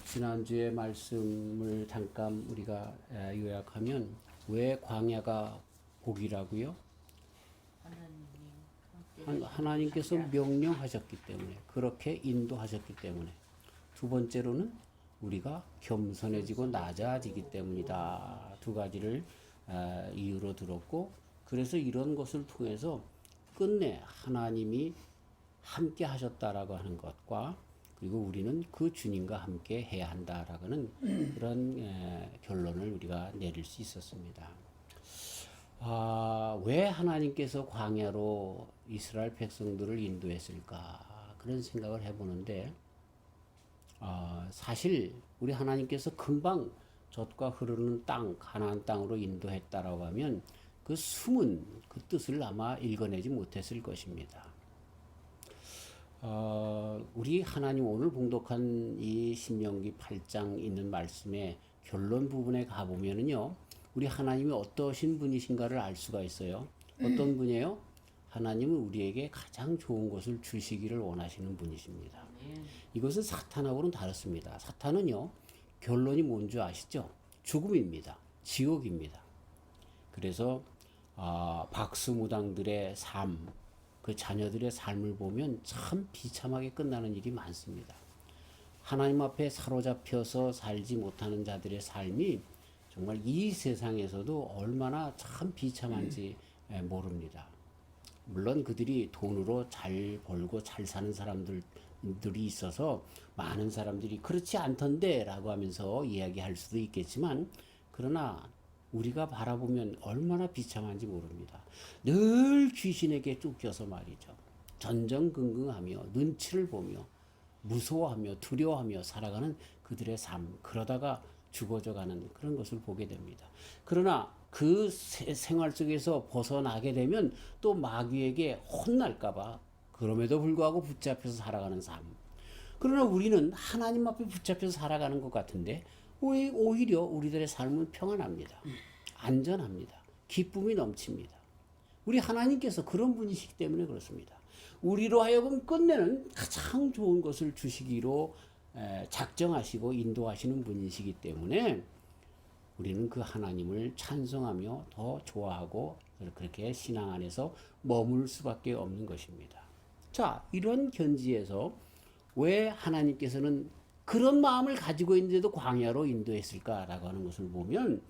지난주에 말씀을 잠깐 우리가 요약하면 왜 광야가 복이라고요? 하나님께서 명령하셨기 때문에, 그렇게 인도하셨기 때문에. 두 번째로는 우리가 겸손해지고 낮아지기 때문이다. 두 가지를 이유로 들었고, 그래서 이런 것을 통해서 끝내 하나님이 함께 하셨다라고 하는 것과, 그리고 우리는 그 주님과 함께 해야 한다라고는 그런 결론을 우리가 내릴 수 있었습니다. 왜 하나님께서 광야로 이스라엘 백성들을 인도했을까? 그런 생각을 해보는데, 사실 우리 하나님께서 금방 젖과 흐르는 땅, 가나안 땅으로 인도했다라고 하면 그 숨은 그 뜻을 아마 읽어내지 못했을 것입니다. 우리 하나님 오늘 봉독한 이 신명기 8장 있는 말씀의 결론 부분에 가보면은요, 우리 하나님이 어떠신 분이신가를 알 수가 있어요. 어떤 분이에요? 하나님은 우리에게 가장 좋은 것을 주시기를 원하시는 분이십니다. 이것은 사탄하고는 다릅니다. 사탄은요, 결론이 뭔지 아시죠? 죽음입니다. 지옥입니다. 그래서 박수무당들의 삶, 그 자녀들의 삶을 보면 참 비참하게 끝나는 일이 많습니다. 하나님 앞에 사로잡혀서 살지 못하는 자들의 삶이 정말 이 세상에서도 얼마나 참 비참한지 모릅니다. 물론 그들이 돈으로 잘 벌고 잘 사는 사람들이 있어서 많은 사람들이 그렇지 않던데 라고 하면서 이야기할 수도 있겠지만, 그러나 우리가 바라보면 얼마나 비참한지 모릅니다. 늘 귀신에게 쫓겨서 말이죠. 전전긍긍하며 눈치를 보며 무서워하며 두려워하며 살아가는 그들의 삶, 그러다가 죽어져가는 그런 것을 보게 됩니다. 그러나 그 생활 속에서 벗어나게 되면 또 마귀에게 혼날까봐 그럼에도 불구하고 붙잡혀서 살아가는 삶. 그러나 우리는 하나님 앞에 붙잡혀서 살아가는 것 같은데 오히려 우리들의 삶은 평안합니다. 안전합니다. 기쁨이 넘칩니다. 우리 하나님께서 그런 분이시기 때문에 그렇습니다. 우리로 하여금 끝내는 가장 좋은 것을 주시기로 작정하시고 인도하시는 분이시기 때문에 우리는 그 하나님을 찬송하며 더 좋아하고 그렇게 신앙 안에서 머물 수밖에 없는 것입니다. 자, 이런 견지에서 왜 하나님께서는 그런 마음을 가지고 있는데도 광야로 인도했을까라고 하는 것을 보면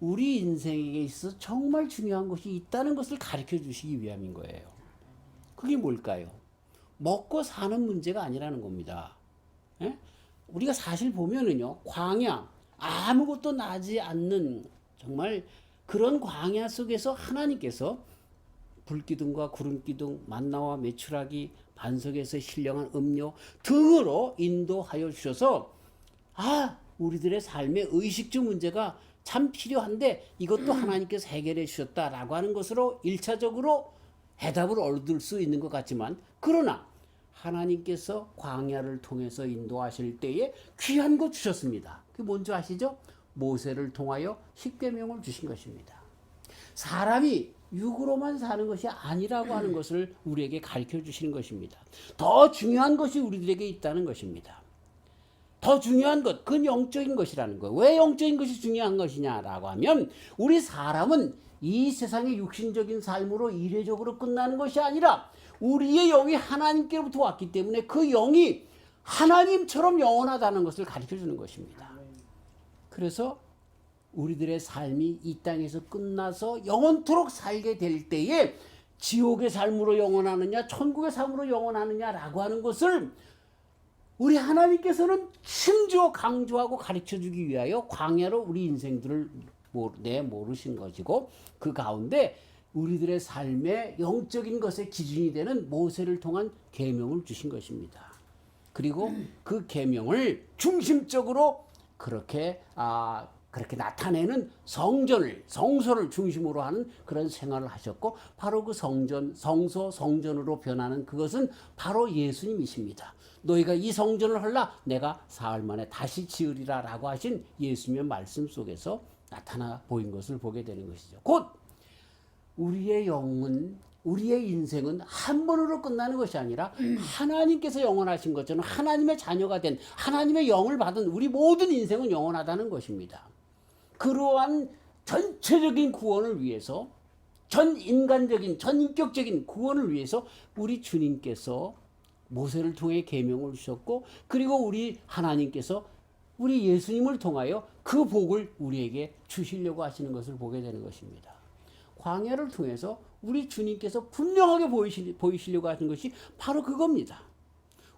우리 인생에 있어서 정말 중요한 것이 있다는 것을 가르쳐 주시기 위함인 거예요. 그게 뭘까요? 먹고 사는 문제가 아니라는 겁니다. 예? 우리가 사실 보면은요, 광야, 아무것도 나지 않는 정말 그런 광야 속에서 하나님께서 불기둥과 구름기둥, 만나와 메추라기, 반석에서 신령한 음료 등으로 인도하여 주셔서 우리들의 삶의 의식주 문제가 참 필요한데 이것도 하나님께서 해결해 주셨다라고 하는 것으로 1차적으로 해답을 얻을 수 있는 것 같지만, 그러나 하나님께서 광야를 통해서 인도하실 때에 귀한 거 주셨습니다. 그게 뭔지 아시죠? 모세를 통하여 십계명을 주신 것입니다. 사람이 육으로만 사는 것이 아니라고 하는 것을 우리에게 가르쳐 주시는 것입니다. 더 중요한 것이 우리들에게 있다는 것입니다. 더 중요한 것, 그건 영적인 것이라는 거예요. 왜 영적인 것이 중요한 것이냐라고 하면 우리 사람은 이 세상의 육신적인 삶으로 이례적으로 끝나는 것이 아니라 우리의 영이 하나님께로부터 왔기 때문에 그 영이 하나님처럼 영원하다는 것을 가르쳐 주는 것입니다. 그래서 우리들의 삶이 이 땅에서 끝나서 영원토록 살게 될 때에 지옥의 삶으로 영원하느냐 천국의 삶으로 영원하느냐라고 하는 것을 우리 하나님께서는 심지어 강조하고 가르쳐주기 위하여 광야로 우리 인생들을 내모르신 것이고, 그 가운데 우리들의 삶의 영적인 것의 기준이 되는 모세를 통한 계명을 주신 것입니다. 그리고 그 계명을 중심적으로 그렇게 나타내는 성소를 중심으로 하는 그런 생활을 하셨고, 바로 그 성전으로 변하는 그것은 바로 예수님이십니다. 너희가 이 성전을 헐라 내가 사흘 만에 다시 지으리라 라고 하신 예수님의 말씀 속에서 나타나 보인 것을 보게 되는 것이죠. 곧 우리의 영은 우리의 인생은 한 번으로 끝나는 것이 아니라 하나님께서 영원하신 것처럼 하나님의 자녀가 된 하나님의 영을 받은 우리 모든 인생은 영원하다는 것입니다. 그러한 전체적인 구원을 위해서 전 인간적인 전인격적인 구원을 위해서 우리 주님께서 모세를 통해 계명을 주셨고 그리고 우리 하나님께서 우리 예수님을 통하여 그 복을 우리에게 주시려고 하시는 것을 보게 되는 것입니다. 광야를 통해서 우리 주님께서 분명하게 보이시려고 하는 것이 바로 그겁니다.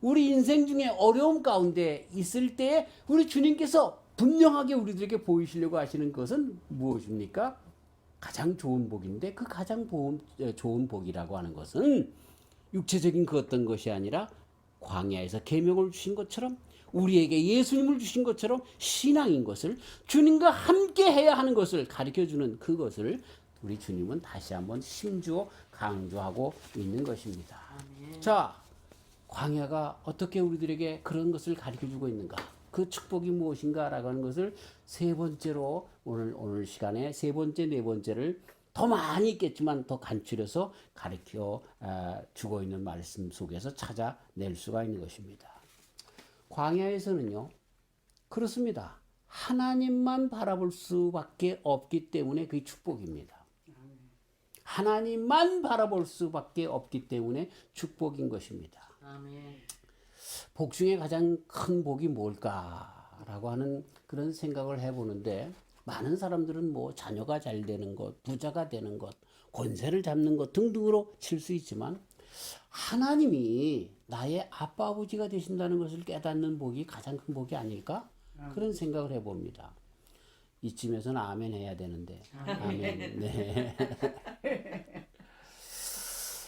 우리 인생 중에 어려움 가운데 있을 때에 우리 주님께서 분명하게 우리들에게 보이시려고 하시는 것은 무엇입니까? 가장 좋은 복인데 그 가장 좋은 복이라고 하는 것은 육체적인 그 어떤 것이 아니라 광야에서 계명을 주신 것처럼 우리에게 예수님을 주신 것처럼 신앙인 것을 주님과 함께 해야 하는 것을 가르쳐주는 그것을 우리 주님은 다시 한번 심주어 강조하고 있는 것입니다. 아멘. 자, 광야가 어떻게 우리들에게 그런 것을 가르쳐주고 있는가? 그 축복이 무엇인가라고 하는 것을 세 번째로 오늘 시간에 세 번째, 네 번째를 더 많이 있겠지만 더 간추려서 가르쳐 주고 있는 말씀 속에서 찾아낼 수가 있는 것입니다. 광야에서는요, 그렇습니다. 하나님만 바라볼 수밖에 없기 때문에 그게 축복입니다. 하나님만 바라볼 수밖에 없기 때문에 축복인 것입니다. 아멘. 복 중에 가장 큰 복이 뭘까라고 하는 그런 생각을 해보는데 많은 사람들은 뭐 자녀가 잘 되는 것, 부자가 되는 것, 권세를 잡는 것 등등으로 칠 수 있지만 하나님이 나의 아빠 아버지가 되신다는 것을 깨닫는 복이 가장 큰 복이 아닐까? 그런 생각을 해봅니다. 이쯤에서는 아멘 해야 되는데 아멘. 네.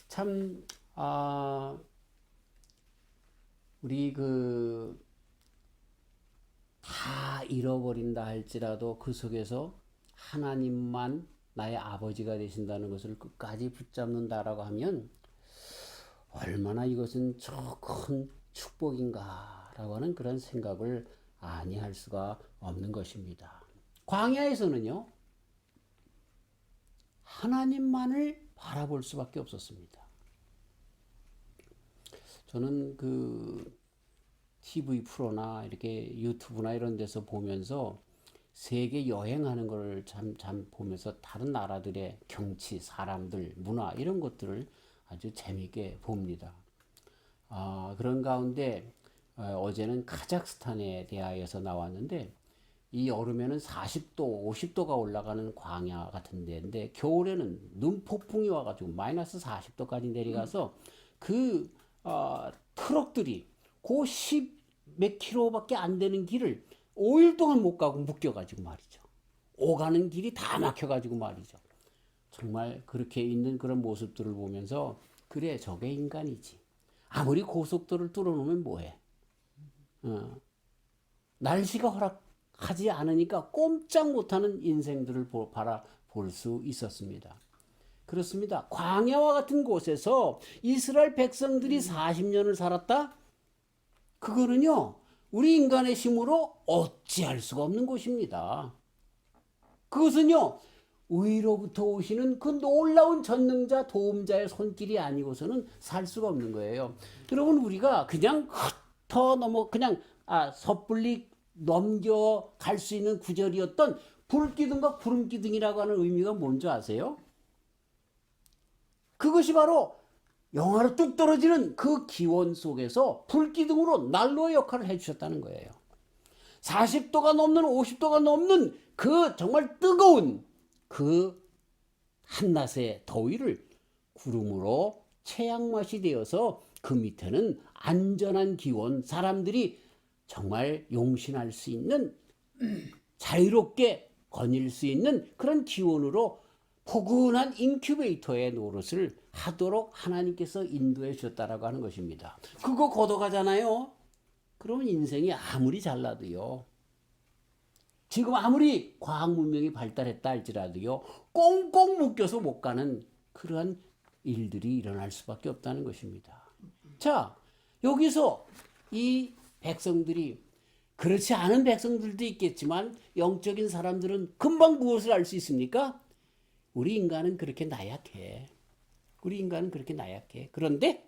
참 우리 다 잃어버린다 할지라도 그 속에서 하나님만 나의 아버지가 되신다는 것을 끝까지 붙잡는다라고 하면 얼마나 이것은 저 큰 축복인가라고 하는 그런 생각을 아니할 수가 없는 것입니다. 광야에서는요, 하나님만을 바라볼 수밖에 없었습니다. 저는 TV 프로나 이렇게 유튜브나 이런 데서 보면서 세계 여행하는 걸 참 보면서 다른 나라들의 경치, 사람들, 문화 이런 것들을 아주 재미있게 봅니다. 그런 가운데 어제는 카자흐스탄에 대하여서 나왔는데 이 여름에는 40도, 50도가 올라가는 광야 같은 데인데 겨울에는 눈폭풍이 와가지고 마이너스 40도까지 내려가서 트럭들이 그 10 몇 킬로밖에 안 되는 길을 5일 동안 못 가고 묶여가지고 말이죠. 오가는 길이 다 막혀가지고 말이죠. 정말 그렇게 있는 그런 모습들을 보면서 그래 저게 인간이지. 아무리 고속도로를 뚫어놓으면 뭐해. 날씨가 허락하지 않으니까 꼼짝 못하는 인생들을 바라볼 수 있었습니다. 그렇습니다. 광야와 같은 곳에서 이스라엘 백성들이 40년을 살았다? 그거는요, 우리 인간의 힘으로 어찌할 수가 없는 것입니다. 그것은요, 위로부터 오시는 그 놀라운 전능자, 도움자의 손길이 아니고서는 살 수가 없는 거예요. 여러분, 우리가 그냥 그냥 섣불리 넘겨갈 수 있는 구절이었던 불기둥과 구름기둥이라고 하는 의미가 뭔지 아세요? 그것이 바로 영하로 뚝 떨어지는 그 기온 속에서 불기둥으로 난로의 역할을 해주셨다는 거예요. 40도가 넘는 50도가 넘는 그 정말 뜨거운 그 한낮의 더위를 구름으로 체양맛이 되어서 그 밑에는 안전한 기온, 사람들이 정말 용신할 수 있는 자유롭게 거닐 수 있는 그런 기온으로 포근한 인큐베이터의 노릇을 하도록 하나님께서 인도해 주셨다라고 하는 것입니다. 그거 걷어가잖아요. 그러면 인생이 아무리 잘나도요. 지금 아무리 과학 문명이 발달했다 할지라도요. 꽁꽁 묶여서 못 가는 그러한 일들이 일어날 수밖에 없다는 것입니다. 자, 여기서 이 백성들이 그렇지 않은 백성들도 있겠지만 영적인 사람들은 금방 무엇을 알 수 있습니까? 우리 인간은 그렇게 나약해. 우리 인간은 그렇게 나약해. 그런데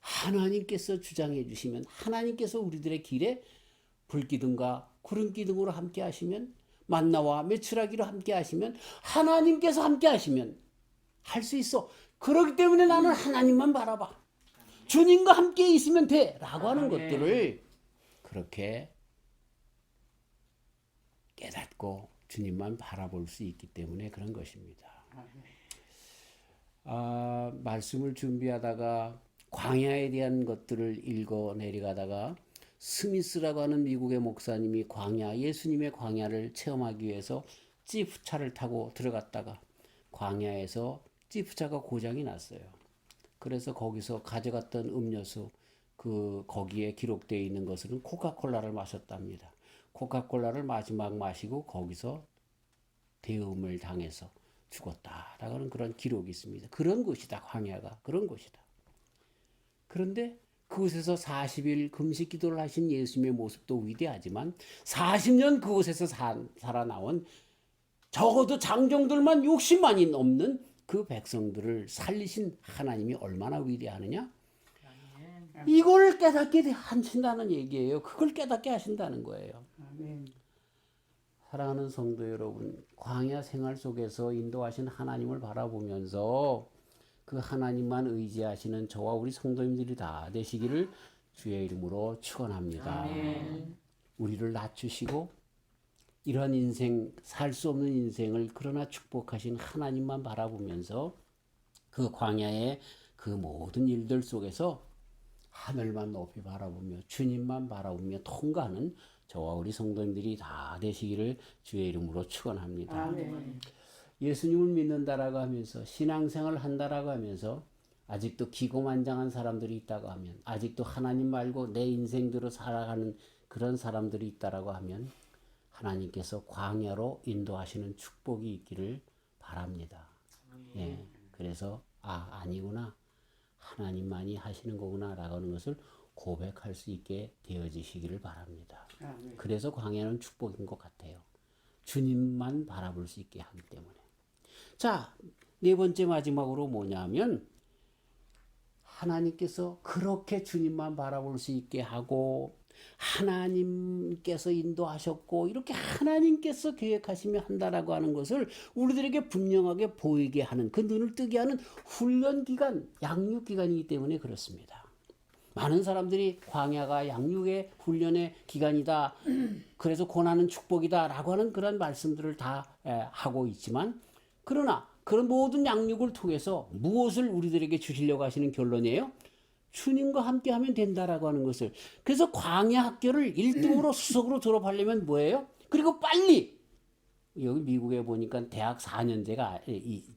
하나님께서 주장해 주시면, 하나님께서 우리들의 길에 불기둥과 구름기둥으로 함께 하시면, 만나와 메추라기로 함께 하시면, 하나님께서 함께 하시면 할 수 있어. 그렇기 때문에 나는 하나님만 바라봐. 주님과 함께 있으면 돼. 라고 하는 것들을 그렇게 깨닫고 주님만 바라볼 수 있기 때문에 그런 것입니다. 말씀을 준비하다가 광야에 대한 것들을 읽어 내려가다가 스미스라고 하는 미국의 목사님이 예수님의 광야를 체험하기 위해서 지프차를 타고 들어갔다가 광야에서 지프차가 고장이 났어요. 그래서 거기서 가져갔던 음료수, 거기에 기록되어 있는 것은 코카콜라를 마셨답니다. 코카콜라를 마지막 마시고 거기서 대음을 당해서 죽었다라고 하는 그런 기록이 있습니다. 그런 곳이다, 광야가. 그런 곳이다. 그런데 그곳에서 40일 금식 기도를 하신 예수님의 모습도 위대하지만 40년 그곳에서 살아나온 적어도 장정들만 60만이 넘는 그 백성들을 살리신 하나님이 얼마나 위대하느냐? 이걸 깨닫게 하신다는 얘기예요. 그걸 깨닫게 하신다는 거예요. 사랑하는 성도 여러분, 광야 생활 속에서 인도하신 하나님을 바라보면서 그 하나님만 의지하시는 저와 우리 성도님들이 다 되시기를 주의 이름으로 축원합니다. 우리를 낮추시고 이런 인생, 살 수 없는 인생을 그러나 축복하신 하나님만 바라보면서 그 광야의 그 모든 일들 속에서 하늘만 높이 바라보며 주님만 바라보며 통과하는 저와 우리 성도님들이 다 되시기를 주의 이름으로 축원합니다. 예수님을 믿는다라고 하면서 신앙생활을 한다라고 하면서 아직도 기고만장한 사람들이 있다고 하면, 아직도 하나님 말고 내 인생대로 살아가는 그런 사람들이 있다라고 하면 하나님께서 광야로 인도하시는 축복이 있기를 바랍니다. 예, 그래서 아니구나, 하나님만이 하시는 거구나 라고 하는 것을 고백할 수 있게 되어지시기를 바랍니다. 그래서 광야는 축복인 것 같아요. 주님만 바라볼 수 있게 하기 때문에. 자, 네 번째 마지막으로 뭐냐면 하나님께서 그렇게 주님만 바라볼 수 있게 하고 하나님께서 인도하셨고 이렇게 하나님께서 계획하시며 한다라고 하는 것을 우리들에게 분명하게 보이게 하는, 그 눈을 뜨게 하는 훈련 기간, 양육 기간이기 때문에 그렇습니다. 많은 사람들이 광야가 양육의 훈련의 기간이다, 그래서 고난은 축복이다 라고 하는 그런 말씀들을 다 하고 있지만, 그러나 그런 모든 양육을 통해서 무엇을 우리들에게 주시려고 하시는 결론이에요? 주님과 함께 하면 된다라고 하는 것을. 그래서 광야 학교를 1등으로 수석으로 졸업하려면 뭐예요? 그리고 빨리, 여기 미국에 보니까 대학 4년제가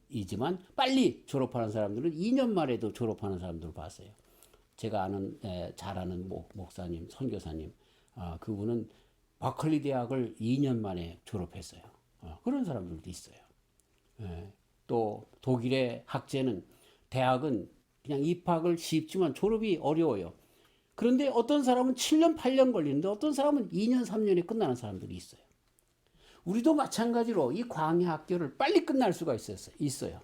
이지만 빨리 졸업하는 사람들은 2년 만에도 졸업하는 사람들을 봤어요. 제가 잘 아는 목사님, 선교사님, 그분은 버클리 대학을 2년 만에 졸업했어요. 그런 사람들도 있어요. 또 독일의 학제는, 대학은 그냥 입학을 쉽지만 졸업이 어려워요. 그런데 어떤 사람은 7년, 8년 걸리는데 어떤 사람은 2년, 3년에 끝나는 사람들이 있어요. 우리도 마찬가지로 이 광야 학교를 빨리 끝날 수가 있어요.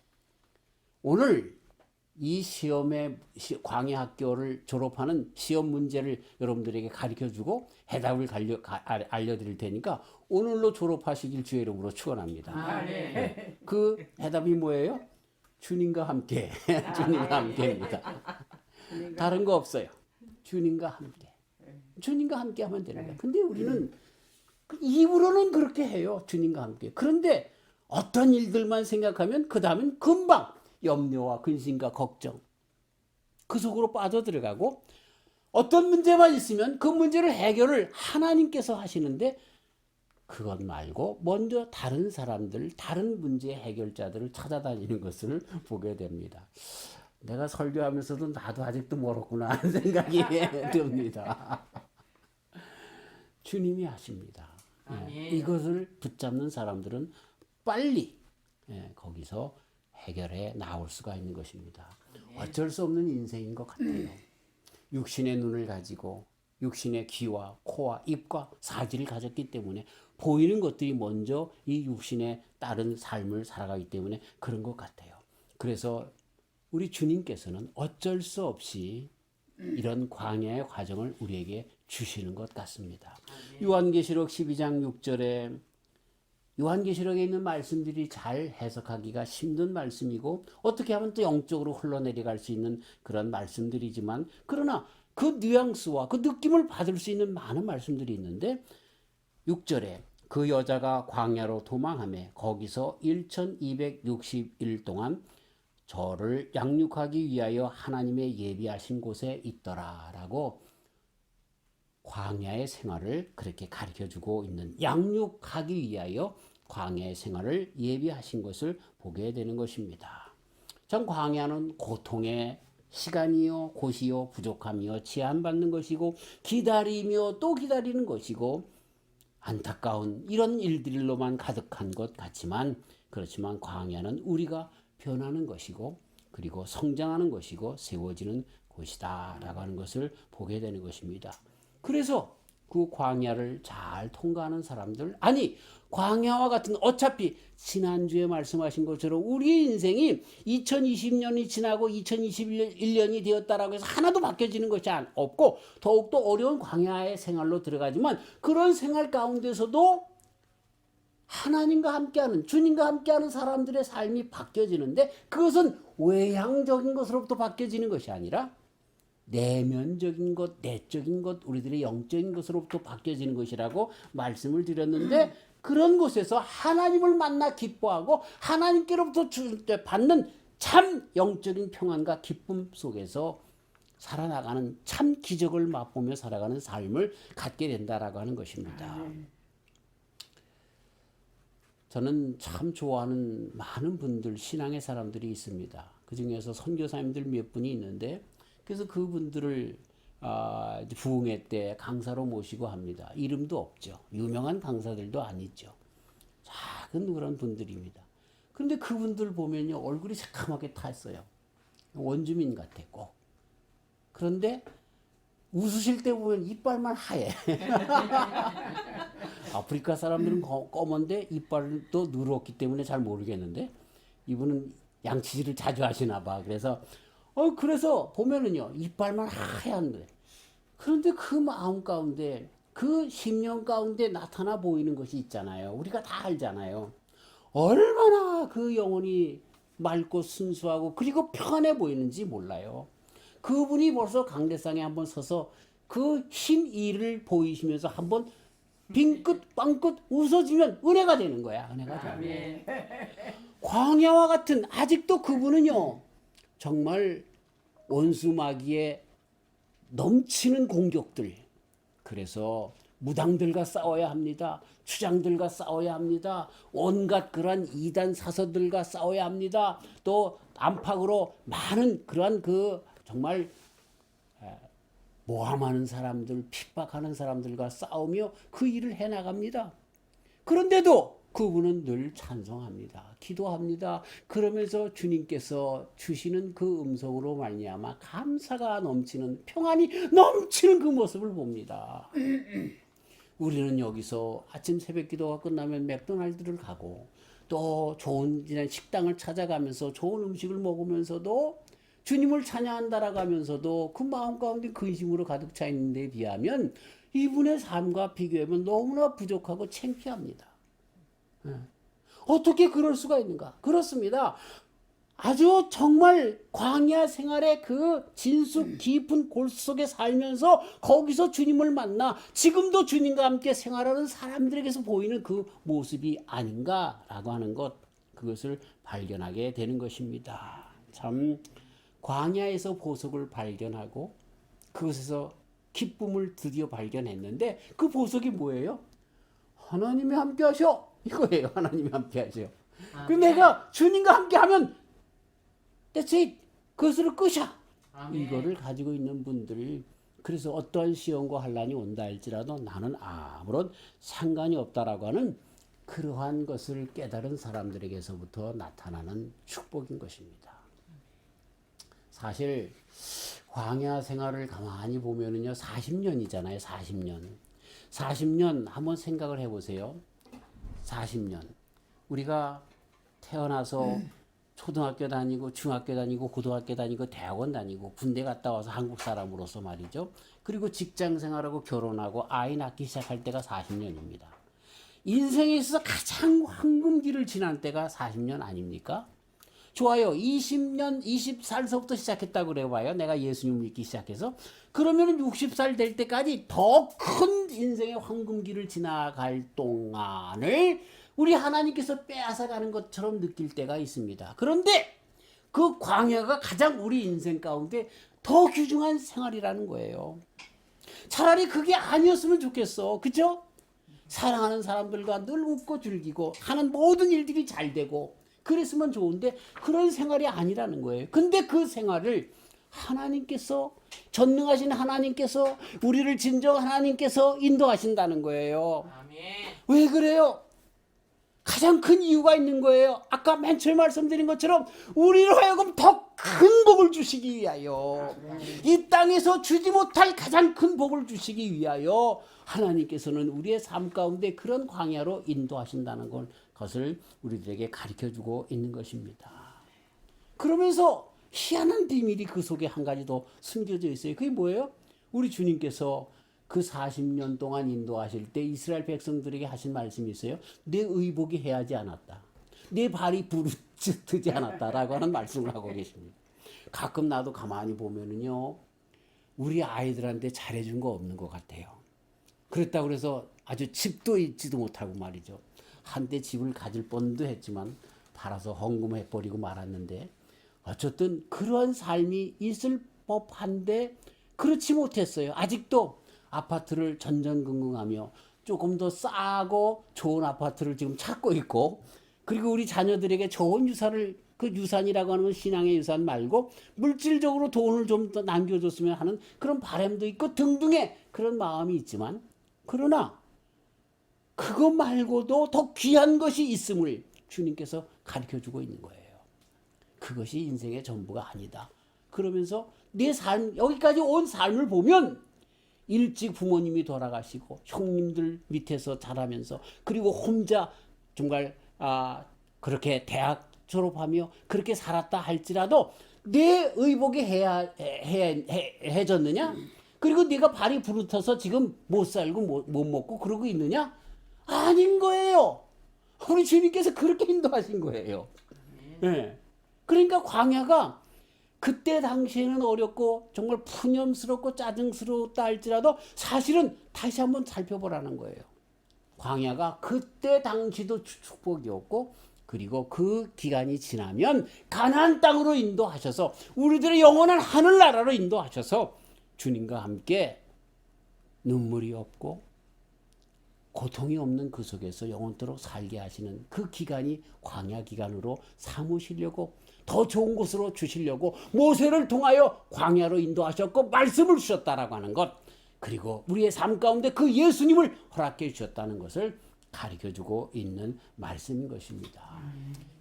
오늘 이 광야 학교를 졸업하는 시험 문제를 여러분들에게 가르쳐주고 해답을 알려드릴 테니까 오늘로 졸업하시길 주의 이름으로 축원합니다. 네. 그 해답이 뭐예요? 주님과 함께. 주님과 함께입니다. 다른 거 없어요. 주님과 함께. 주님과 함께 하면 되는 거예요. 근데 우리는 입으로는 그렇게 해요. 주님과 함께. 그런데 어떤 일들만 생각하면 그 다음엔 금방 염려와 근심과 걱정, 그 속으로 빠져들어가고, 어떤 문제만 있으면 그 문제를 해결을 하나님께서 하시는데 그것 말고 먼저 다른 사람들, 다른 문제 해결자들을 찾아다니는 것을 보게 됩니다. 내가 설교하면서도 나도 아직도 멀었구나 하는 생각이 듭니다. 주님이 하십니다. 이것을 붙잡는 사람들은 빨리 거기서 해결해 나올 수가 있는 것입니다. 어쩔 수 없는 인생인 것 같아요. 육신의 눈을 가지고 육신의 귀와 코와 입과 사지를 가졌기 때문에 보이는 것들이 먼저 이 육신에 따른 삶을 살아가기 때문에 그런 것 같아요. 그래서 우리 주님께서는 어쩔 수 없이 이런 광야의 과정을 우리에게 주시는 것 같습니다. 요한계시록 12장 6절에 요한계시록에 있는 말씀들이 잘 해석하기가 힘든 말씀이고 어떻게 하면 또 영적으로 흘러내려갈 수 있는 그런 말씀들이지만 그러나 그 뉘앙스와 그 느낌을 받을 수 있는 많은 말씀들이 있는데 6절에 그 여자가 광야로 도망하며 거기서 1260일 동안 저를 양육하기 위하여 하나님의 예비하신 곳에 있더라 라고 광야의 생활을 그렇게 가르쳐주고 있는 양육하기 위하여 광야의 생활을 예비하신 것을 보게 되는 것입니다. 참 광야는 고통의 시간이요 곳이요 부족함이요 제한받는 것이고 기다리며 또 기다리는 것이고 안타까운 이런 일들로만 가득한 것 같지만 그렇지만 광야는 우리가 변하는 것이고 그리고 성장하는 것이고 세워지는 곳이다 라고 하는 것을 보게 되는 것입니다. 그래서 그 광야를 잘 통과하는 사람들 아니 광야와 같은 어차피 지난주에 말씀하신 것처럼 우리의 인생이 2020년이 지나고 2021년이 되었다라고 해서 하나도 바뀌어지는 것이 없고 더욱더 어려운 광야의 생활로 들어가지만 그런 생활 가운데서도 하나님과 함께하는 주님과 함께하는 사람들의 삶이 바뀌어지는데 그것은 외향적인 것으로부터 바뀌어지는 것이 아니라 내면적인 것, 내적인 것, 우리들의 영적인 것으로부터 바뀌어지는 것이라고 말씀을 드렸는데 그런 곳에서 하나님을 만나 기뻐하고 하나님께로부터 받는 참 영적인 평안과 기쁨 속에서 살아나가는 참 기적을 맛보며 살아가는 삶을 갖게 된다라고 하는 것입니다. 저는 참 좋아하는 많은 분들, 신앙의 사람들이 있습니다. 그 중에서 선교사님들 몇 분이 있는데 그래서 그분들을 부흥회 때 강사로 모시고 합니다. 이름도 없죠. 유명한 강사들도 아니죠. 작은 그런 분들입니다. 그런데 그분들 보면요. 얼굴이 새카맣게 탔어요. 원주민 같아 꼭. 그런데 웃으실 때 보면 이빨만 하얘. 아프리카 사람들은 검은데 이빨도 누렇기 때문에 잘 모르겠는데 이분은 양치질을 자주 하시나 봐. 그래서 보면은요 이빨만 하얀 거예요. 그런데 그 마음 가운데 그 심령 가운데 나타나 보이는 것이 있잖아요. 우리가 다 알잖아요. 얼마나 그 영혼이 맑고 순수하고 그리고 평안해 보이는지 몰라요. 그분이 벌써 강대상에 한번 서서 그 힘이를 보이시면서 한번 빙긋 빵긋 웃어주면 은혜가 되는 거야. 은혜가 되는 거야. 광야와 같은 아직도 그분은요 정말 원수마귀의 넘치는 공격들 그래서 무당들과 싸워야 합니다. 추장들과 싸워야 합니다. 온갖 그러한 이단 사서들과 싸워야 합니다. 또 안팎으로 많은 그러한 정말 모함하는 사람들, 핍박하는 사람들과 싸우며 그 일을 해나갑니다. 그런데도 그분은 늘 찬송합니다. 기도합니다. 그러면서 주님께서 주시는 그 음성으로 말미암아 감사가 넘치는 평안이 넘치는 그 모습을 봅니다. 우리는 여기서 아침 새벽 기도가 끝나면 맥도날드를 가고 또 좋은 식당을 찾아가면서 좋은 음식을 먹으면서도 주님을 찬양한다라고 하면서도 그 마음 가운데 근심으로 가득 차 있는 데 비하면 이분의 삶과 비교하면 너무나 부족하고 창피합니다. 어떻게 그럴 수가 있는가? 그렇습니다. 아주 정말 광야 생활의 그 진숙 깊은 골 속에 살면서 거기서 주님을 만나 지금도 주님과 함께 생활하는 사람들에게서 보이는 그 모습이 아닌가라고 하는 것, 그것을 발견하게 되는 것입니다. 참 광야에서 보석을 발견하고 그것에서 기쁨을 드디어 발견했는데 그 보석이 뭐예요? 하나님이 함께 하셔. 이거예요. 하나님이 함께 하셔. 그 내가 주님과 함께 하면 that's it. 그것을 끝이야. 이거를 가지고 있는 분들이 그래서 어떠한 시험과 환난이 온다 할지라도 나는 아무런 상관이 없다라고 하는 그러한 것을 깨달은 사람들에게서부터 나타나는 축복인 것입니다. 사실 광야 생활을 가만히 보면은요 40년이잖아요. 40년 한번 생각을 해보세요. 40년 우리가 태어나서 초등학교 다니고 중학교 다니고 고등학교 다니고 대학원 다니고 군대 갔다 와서 한국 사람으로서 말이죠. 그리고 직장 생활하고 결혼하고 아이 낳기 시작할 때가 40년입니다. 인생에 있어서 가장 황금기를 지난 때가 40년 아닙니까? 좋아요. 20년, 20살서부터 시작했다고 그래봐요. 내가 예수님 믿기 시작해서. 그러면 60살 될 때까지 더 큰 인생의 황금기를 지나갈 동안을 우리 하나님께서 빼앗아가는 것처럼 느낄 때가 있습니다. 그런데 그 광야가 가장 우리 인생 가운데 더 귀중한 생활이라는 거예요. 차라리 그게 아니었으면 좋겠어. 그죠? 사랑하는 사람들과 늘 웃고 즐기고 하는 모든 일들이 잘 되고 그랬으면 좋은데 그런 생활이 아니라는 거예요. 근데 그 생활을 하나님께서, 전능하신 하나님께서, 우리를 진정 하나님께서 인도하신다는 거예요. 아멘. 왜 그래요? 가장 큰 이유가 있는 거예요. 아까 맨 처음 말씀드린 것처럼 우리로 하여금 더 큰 복을 주시기 위하여, 이 땅에서 주지 못할 가장 큰 복을 주시기 위하여 하나님께서는 우리의 삶 가운데 그런 광야로 인도하신다는 것을 우리들에게 가르쳐주고 있는 것입니다. 그러면서 희한한 비밀이 그 속에 한 가지 더 숨겨져 있어요. 그게 뭐예요? 우리 주님께서 그 40년 동안 인도하실 때 이스라엘 백성들에게 하신 말씀이 있어요. 내 의복이 해하지 않았다. 내 발이 부르짖지 않았다라고 하는 말씀을 하고 계십니다. 가끔 나도 가만히 보면은요, 우리 아이들한테 잘해준 거 없는 것 같아요. 그랬다고 그래서 아주 집도 잊지도 못하고 말이죠. 한때 집을 가질 뻔도 했지만 팔아서 헌금해버리고 말았는데, 어쨌든 그러한 삶이 있을 법한데 그렇지 못했어요. 아직도 아파트를 전전긍긍하며 조금 더 싸고 좋은 아파트를 지금 찾고 있고, 그리고 우리 자녀들에게 좋은 유산을, 그 유산이라고 하는 건 신앙의 유산 말고 물질적으로 돈을 좀 더 남겨줬으면 하는 그런 바람도 있고 등등의 그런 마음이 있지만, 그러나 그것 말고도 더 귀한 것이 있음을 주님께서 가르쳐주고 있는 거예요. 그것이 인생의 전부가 아니다. 그러면서 내 삶, 여기까지 온 삶을 보면 일찍 부모님이 돌아가시고 형님들 밑에서 자라면서, 그리고 혼자 정말 그렇게 대학 졸업하며 그렇게 살았다 할지라도 내 의복이 해졌느냐? 그리고 네가 발이 부르터서 지금 못 살고 못 먹고 그러고 있느냐? 아닌 거예요. 우리 주님께서 그렇게 인도하신 거예요. 네. 그러니까 광야가 그때 당시에는 어렵고 정말 푸념스럽고 짜증스러웠다 할지라도 사실은 다시 한번 살펴보라는 거예요. 광야가 그때 당시도 축복이었고, 그리고 그 기간이 지나면 가나안 땅으로 인도하셔서 우리들의 영원한 하늘나라로 인도하셔서 주님과 함께 눈물이 없고 고통이 없는 그 속에서 영원토록 살게 하시는 그 기간이 광야 기간으로 삼으시려고, 더 좋은 곳으로 주시려고 모세를 통하여 광야로 인도하셨고 말씀을 주셨다라고 하는 것, 그리고 우리의 삶 가운데 그 예수님을 허락해 주셨다는 것을 가르쳐주고 있는 말씀인 것입니다.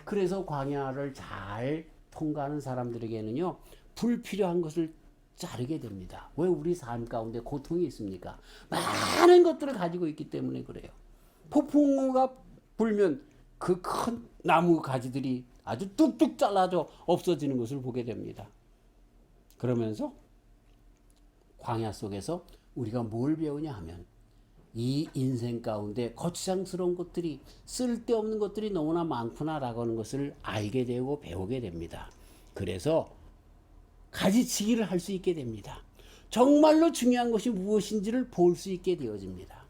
그래서 광야를 잘 통과하는 사람들에게는요, 불필요한 것을 자르게 됩니다. 왜? 우리 삶 가운데 고통이 있습니까? 많은 것들을 가지고 있기 때문에 그래요. 폭풍우가 불면 그 큰 나무 가지들이 아주 뚝뚝 잘라져 없어지는 것을 보게 됩니다. 그러면서 광야 속에서 우리가 뭘 배우냐 하면, 이 인생 가운데 거추장스러운 것들이, 쓸데없는 것들이 너무나 많구나라고 하는 것을 알게 되고 배우게 됩니다. 그래서 가지치기를 할 수 있게 됩니다. 정말로 중요한 것이 무엇인지를 볼 수 있게 되어집니다.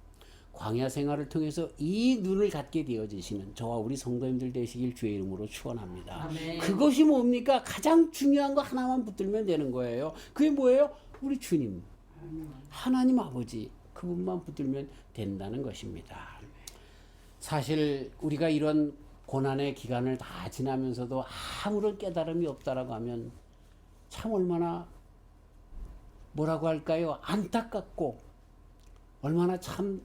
광야 생활을 통해서 이 눈을 갖게 되어지시는 저와 우리 성도님들 되시길 주의 이름으로 축원합니다. 아멘. 그것이 뭡니까? 가장 중요한 거 하나만 붙들면 되는 거예요. 그게 뭐예요? 우리 주님, 하나님 아버지, 그분만 붙들면 된다는 것입니다. 사실 우리가 이런 고난의 기간을 다 지나면서도 아무런 깨달음이 없다라고 하면 참 얼마나 뭐라고 할까요? 안타깝고 얼마나 참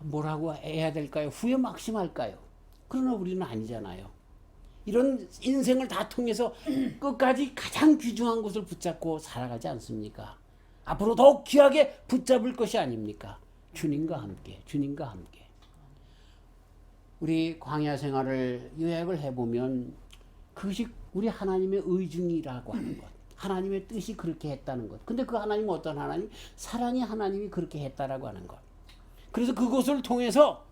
뭐라고 해야 될까요? 후회 막심할까요? 그러나 우리는 아니잖아요. 이런 인생을 다 통해서 끝까지 가장 귀중한 것을 붙잡고 살아가지 않습니까? 앞으로 더욱 귀하게 붙잡을 것이 아닙니까? 주님과 함께, 주님과 함께. 우리 광야 생활을 요약을 해보면 그것이 우리 하나님의 의중이라고 하는 것. 하나님의 뜻이 그렇게 했다는 것. 근데 그 하나님은 어떤 하나님? 사랑의 하나님이 그렇게 했다라고 하는 것. 그래서 그것을 통해서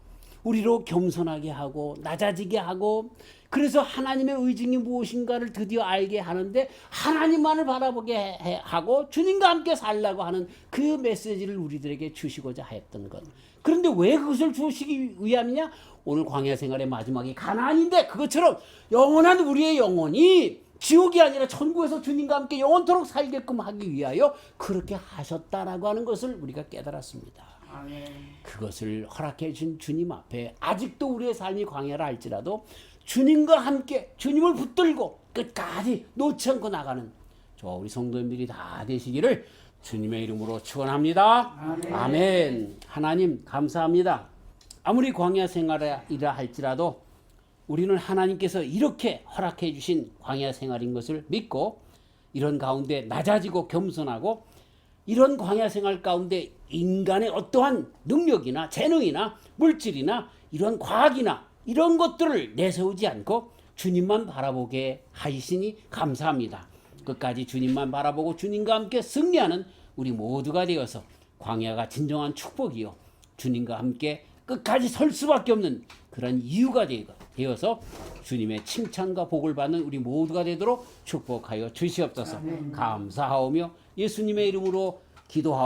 우리로 겸손하게 하고 낮아지게 하고 그래서 하나님의 의중이 무엇인가를 드디어 알게 하는데 하나님만을 바라보게 하고 주님과 함께 살라고 하는 그 메시지를 우리들에게 주시고자 했던 것. 그런데 왜 그것을 주시기 위함이냐? 오늘 광야 생활의 마지막이 가나안인데 그것처럼 영원한 우리의 영혼이 지옥이 아니라 천국에서 주님과 함께 영원토록 살게끔 하기 위하여 그렇게 하셨다라고 하는 것을 우리가 깨달았습니다. 아멘. 그것을 허락해 준 주님 앞에 아직도 우리의 삶이 광야라 할지라도 주님과 함께 주님을 붙들고 끝까지 놓지 않고 나가는 저 우리 성도님들이 다 되시기를 주님의 이름으로 축원합니다. 아멘. 아멘. 하나님 감사합니다. 아무리 광야 생활이라 할지라도 우리는 하나님께서 이렇게 허락해 주신 광야 생활인 것을 믿고 이런 가운데 낮아지고 겸손하고 이런 광야 생활 가운데 인간의 어떠한 능력이나 재능이나 물질이나 이런 과학이나 이런 것들을 내세우지 않고 주님만 바라보게 하시니 감사합니다. 끝까지 주님만 바라보고 주님과 함께 승리하는 우리 모두가 되어서 광야가 진정한 축복이요 주님과 함께 끝까지 설 수밖에 없는 그런 이유가 되어서 주님의 칭찬과 복을 받는 우리 모두가 되도록 축복하여 주시옵소서. 감사하오며 예수님의 이름으로 기도하옵소서.